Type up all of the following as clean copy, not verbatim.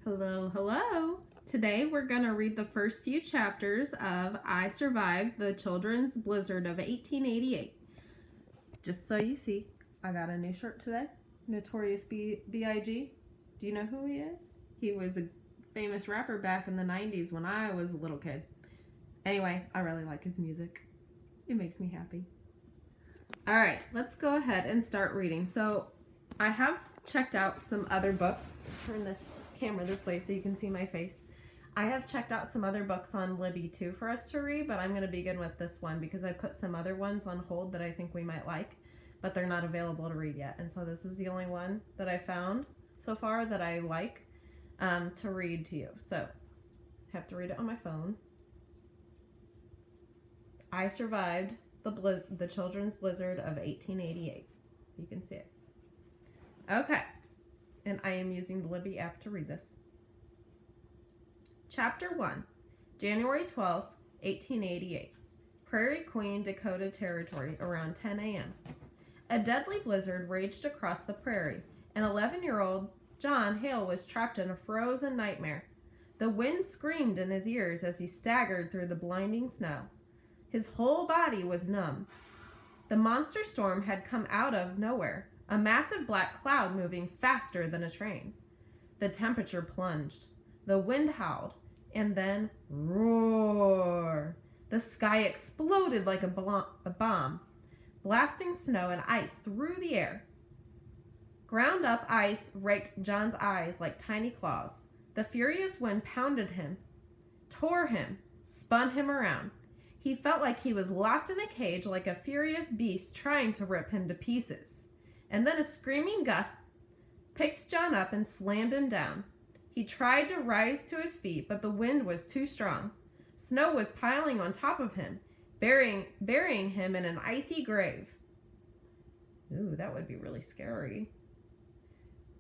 Hello, hello. Today we're going to read the first few chapters of I Survived the Children's Blizzard of 1888. Just so you see, I got a new shirt today. Notorious B.I.G. Do you know who he is? He was a famous rapper back in the 90s when I was a little kid. Anyway, I really like his music. It makes me happy. All right, let's go ahead and start reading. So I have checked out some other books. Turn this camera this way so you can see my face. I have checked out some other books on Libby too for us to read, but I'm going to begin with this one because I put some other ones on hold that I think we might like, but they're not available to read yet. And so this is the only one that I found so far that I like to read to you. So I have to read it on my phone. I Survived the Children's Blizzard of 1888. You can see it. Okay. And I am using the Libby app to read this. Chapter 1, January 12th, 1888. Prairie Queen, Dakota Territory, around 10 a.m. A deadly blizzard raged across the prairie, and 11-year-old John Hale was trapped in a frozen nightmare. The wind screamed in his ears as he staggered through the blinding snow. His whole body was numb. The monster storm had come out of nowhere, a massive black cloud moving faster than a train. The temperature plunged. The wind howled, and then roar. The sky exploded like a bomb, blasting snow and ice through the air. Ground-up ice raked John's eyes like tiny claws. The furious wind pounded him, tore him, spun him around. He felt like he was locked in a cage like a furious beast trying to rip him to pieces. And then a screaming gust picked John up and slammed him down. He tried to rise to his feet, but the wind was too strong. Snow was piling on top of him, burying him in an icy grave. Ooh, that would be really scary.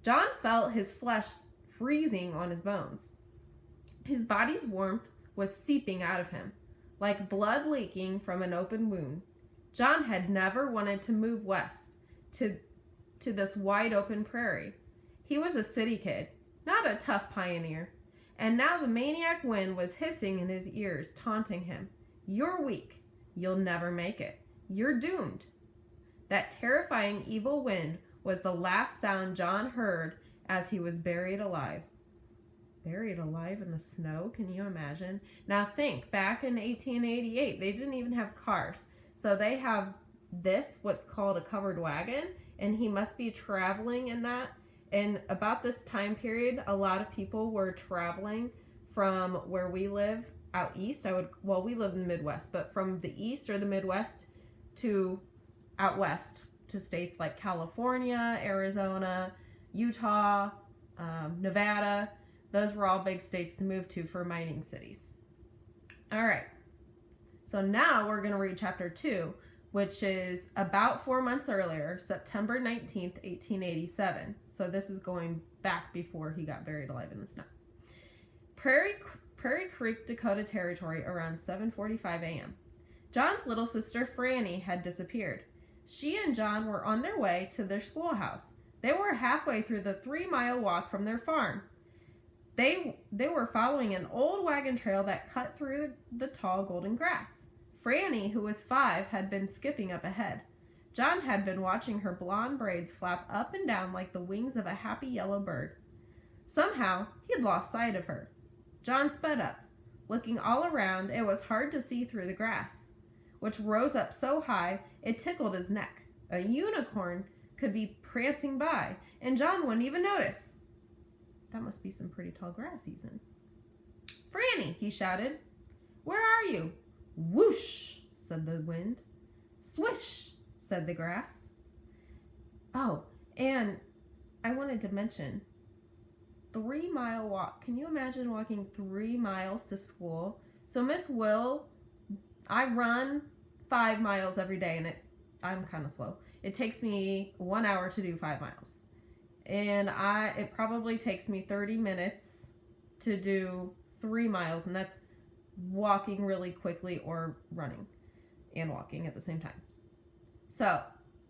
John felt his flesh freezing on his bones. His body's warmth was seeping out of him, like blood leaking from an open wound. John had never wanted to move west to this wide open prairie. He was a city kid, not a tough pioneer. And now the maniac wind was hissing in his ears, taunting him. You're weak. You'll never make it. You're doomed. That terrifying evil wind was the last sound John heard as he was buried alive. Buried alive in the snow? Can you imagine? Now think, back in 1888, they didn't even have cars. So they have this, what's called a covered wagon, and he must be traveling in that. And about this time period, a lot of people were traveling from where we live out east. We live in the Midwest, but from the east or the Midwest to out west to states like California, Arizona, Utah, Nevada. Those were all big states to move to for mining cities. All right. So now we're going to read chapter 2, which is about 4 months earlier, September 19th, 1887. So this is going back before he got buried alive in the snow. Prairie Creek, Dakota Territory, around 7:45 a.m. John's little sister Franny had disappeared. She and John were on their way to their schoolhouse. They were halfway through the 3-mile walk from their farm. They were following an old wagon trail that cut through the tall golden grass. Franny, who was 5, had been skipping up ahead. John had been watching her blonde braids flap up and down like the wings of a happy yellow bird. Somehow, he had lost sight of her. John sped up. Looking all around, it was hard to see through the grass, which rose up so high it tickled his neck. A unicorn could be prancing by, and John wouldn't even notice. That must be some pretty tall grass he's in. Franny, he shouted. Where are you? Whoosh, said the wind. Swish, said the grass. Oh, and I wanted to mention, 3-mile walk. Can you imagine walking 3 miles to school? So Miss Will, I run 5 miles every day, and I'm kind of slow. It takes me 1 hour to do 5 miles. And it probably takes me 30 minutes to do 3 miles, and that's walking really quickly or running and walking at the same time. So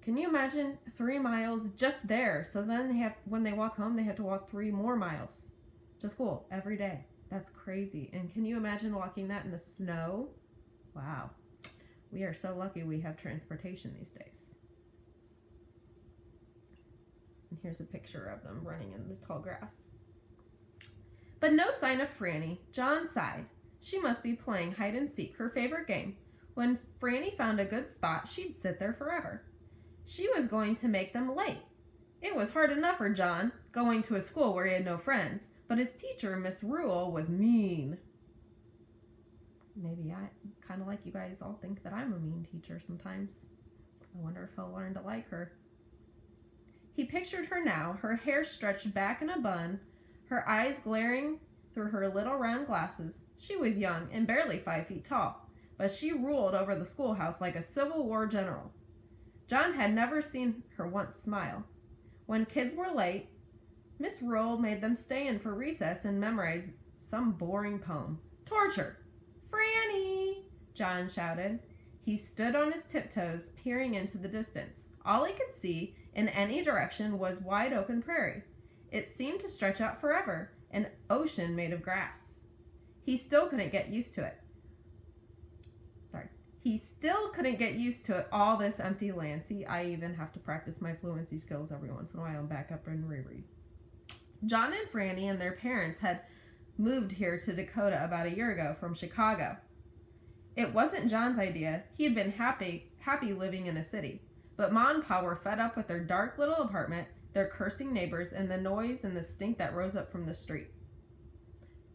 Can you imagine 3 miles just there? So then when they walk home, they have to walk 3 more miles to school every day. That's crazy. And can you imagine walking that in the snow? Wow. We are so lucky we have transportation these days. And here's a picture of them running in the tall grass. But no sign of Franny. John sighed. She must be playing hide and seek, her favorite game. When Franny found a good spot, she'd sit there forever. She was going to make them late. It was hard enough for John, going to a school where he had no friends, but his teacher, Miss Rule, was mean. Maybe I kind of like you guys all think that I'm a mean teacher sometimes. I wonder if he'll learn to like her. He pictured her now, her hair stretched back in a bun, her eyes glaring through her little round glasses. She was young and barely 5 feet tall, but she ruled over the schoolhouse like a Civil War general. John had never seen her once smile. When kids were late, Miss Rule made them stay in for recess and memorize some boring poem. Torture! Franny! John shouted. He stood on his tiptoes, peering into the distance. All he could see in any direction was wide open prairie. It seemed to stretch out forever, an ocean made of grass. He still couldn't get used to it. He still couldn't get used to it, all this empty land. See, I even have to practice my fluency skills every once in a while and back up and reread. John and Franny and their parents had moved here to Dakota about a year ago from Chicago. It wasn't John's idea. He had been happy living in a city. But Ma and Pa were fed up with their dark little apartment, their cursing neighbors, and the noise and the stink that rose up from the street.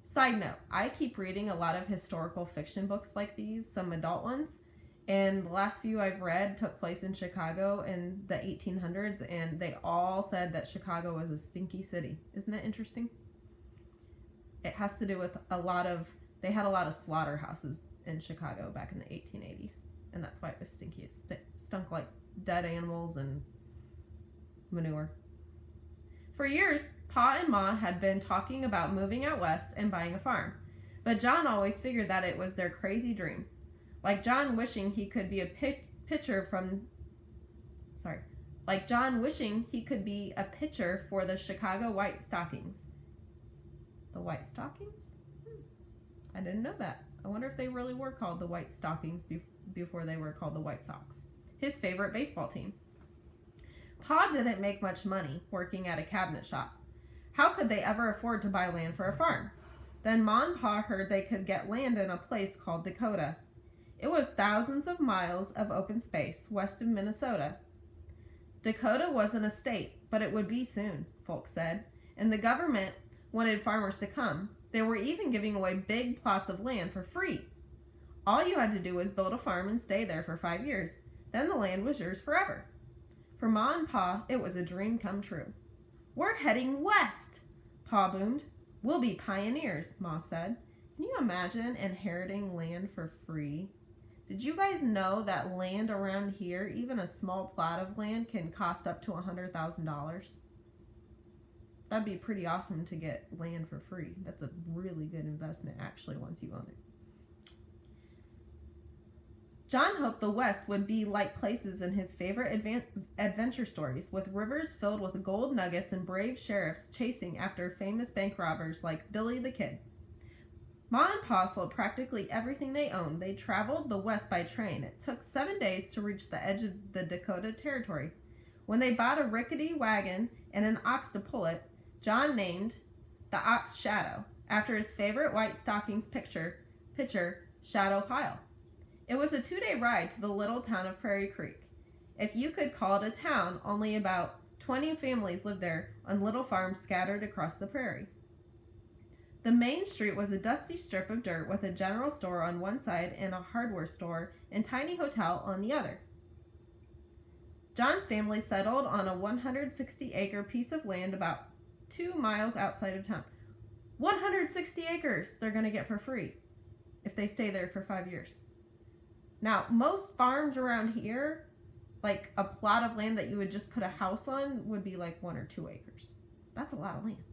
Side note, I keep reading a lot of historical fiction books like these, some adult ones, and the last few I've read took place in Chicago in the 1800s, and they all said that Chicago was a stinky city. Isn't that interesting? It has to do with they had a lot of slaughterhouses in Chicago back in the 1880s, and that's why it was stinky. It stunk like dead animals and manure. For years, Pa and Ma had been talking about moving out west and buying a farm, but John always figured that it was their crazy dream. Like John wishing he could be a pitcher for the Chicago White Stockings. The White Stockings? I didn't know that. I wonder if they really were called the White Stockings before they were called the White Sox. His favorite baseball team. Pa didn't make much money working at a cabinet shop. How could they ever afford to buy land for a farm? Then Ma and Pa heard they could get land in a place called Dakota. It was thousands of miles of open space west of Minnesota. Dakota wasn't a state, but it would be soon, folks said, and the government wanted farmers to come. They were even giving away big plots of land for free. All you had to do was build a farm and stay there for 5 years. Then the land was yours forever. For Ma and Pa, it was a dream come true. We're heading west, Pa boomed. We'll be pioneers, Ma said. Can you imagine inheriting land for free? Did you guys know that land around here, even a small plot of land, can cost up to $100,000? That'd be pretty awesome to get land for free. That's a really good investment, actually, once you own it. John hoped the West would be like places in his favorite adventure stories, with rivers filled with gold nuggets and brave sheriffs chasing after famous bank robbers like Billy the Kid. Ma and Pa sold practically everything they owned. They traveled the West by train. It took 7 days to reach the edge of the Dakota Territory. When they bought a rickety wagon and an ox to pull it, John named the ox Shadow, after his favorite White Stockings pitcher, Shadow Pyle. It was a 2-day ride to the little town of Prairie Creek. If you could call it a town, only about 20 families lived there on little farms scattered across the prairie. The main street was a dusty strip of dirt with a general store on one side and a hardware store and tiny hotel on the other. John's family settled on a 160-acre piece of land about 2 miles outside of town. 160 acres they're going to get for free if they stay there for 5 years. Now, most farms around here, like a plot of land that you would just put a house on, would be like 1 or 2 acres. That's a lot of land.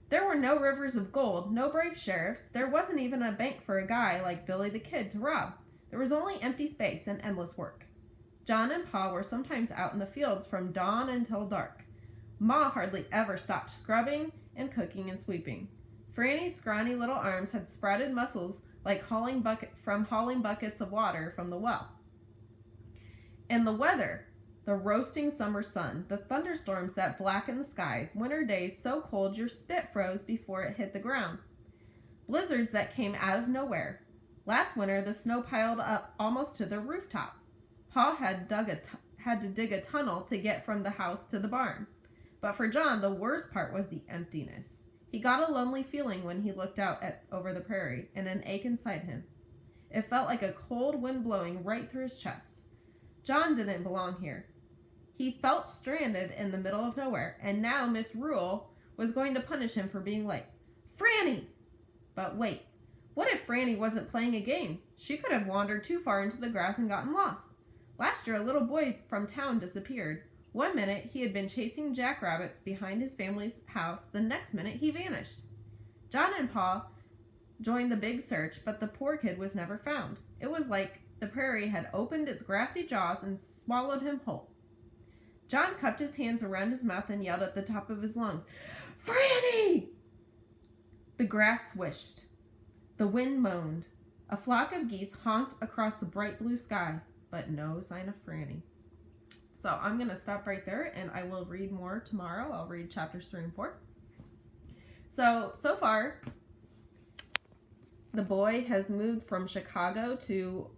There were no rivers of gold, no brave sheriffs. There wasn't even a bank for a guy like Billy the Kid to rob. There was only empty space and endless work. John and Pa were sometimes out in the fields from dawn until dark. Ma hardly ever stopped scrubbing and cooking and sweeping. Franny's scrawny little arms had sprouted muscles like hauling buckets of water from the well. And the weather, the roasting summer sun, the thunderstorms that blackened the skies, winter days so cold your spit froze before it hit the ground, blizzards that came out of nowhere. Last winter, the snow piled up almost to the rooftop. Pa had to dig a tunnel to get from the house to the barn. But for John, the worst part was the emptiness. He got a lonely feeling when he looked out over the prairie, and an ache inside him. It felt like a cold wind blowing right through his chest. John didn't belong here. He felt stranded in the middle of nowhere, and now Miss Rule was going to punish him for being late. Franny! But wait, what if Franny wasn't playing a game? She could have wandered too far into the grass and gotten lost. Last year, a little boy from town disappeared. One minute, he had been chasing jackrabbits behind his family's house. The next minute, he vanished. John and Pa joined the big search, but the poor kid was never found. It was like the prairie had opened its grassy jaws and swallowed him whole. John cupped his hands around his mouth and yelled at the top of his lungs, "Franny!" The grass swished. The wind moaned. A flock of geese honked across the bright blue sky, but no sign of Franny. So I'm going to stop right there, and I will read more tomorrow. I'll read chapters 3 and 4. So far, the boy has moved from Chicago to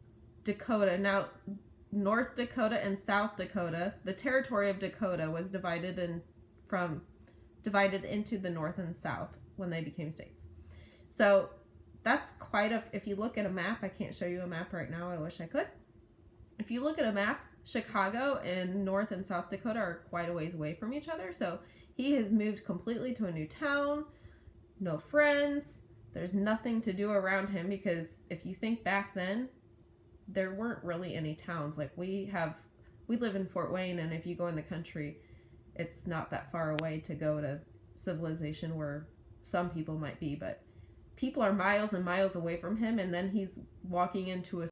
Dakota. Now, North Dakota and South Dakota, the territory of Dakota was divided into the North and South when they became states. So that's if you look at a map, I can't show you a map right now, I wish I could. If you look at a map, Chicago and North and South Dakota are quite a ways away from each other. So he has moved completely to a new town, no friends. There's nothing to do around him because if you think back then, there weren't really any towns. Like we live in Fort Wayne, and if you go in the country, it's not that far away to go to civilization where some people might be, but people are miles and miles away from him, and then he's walking into a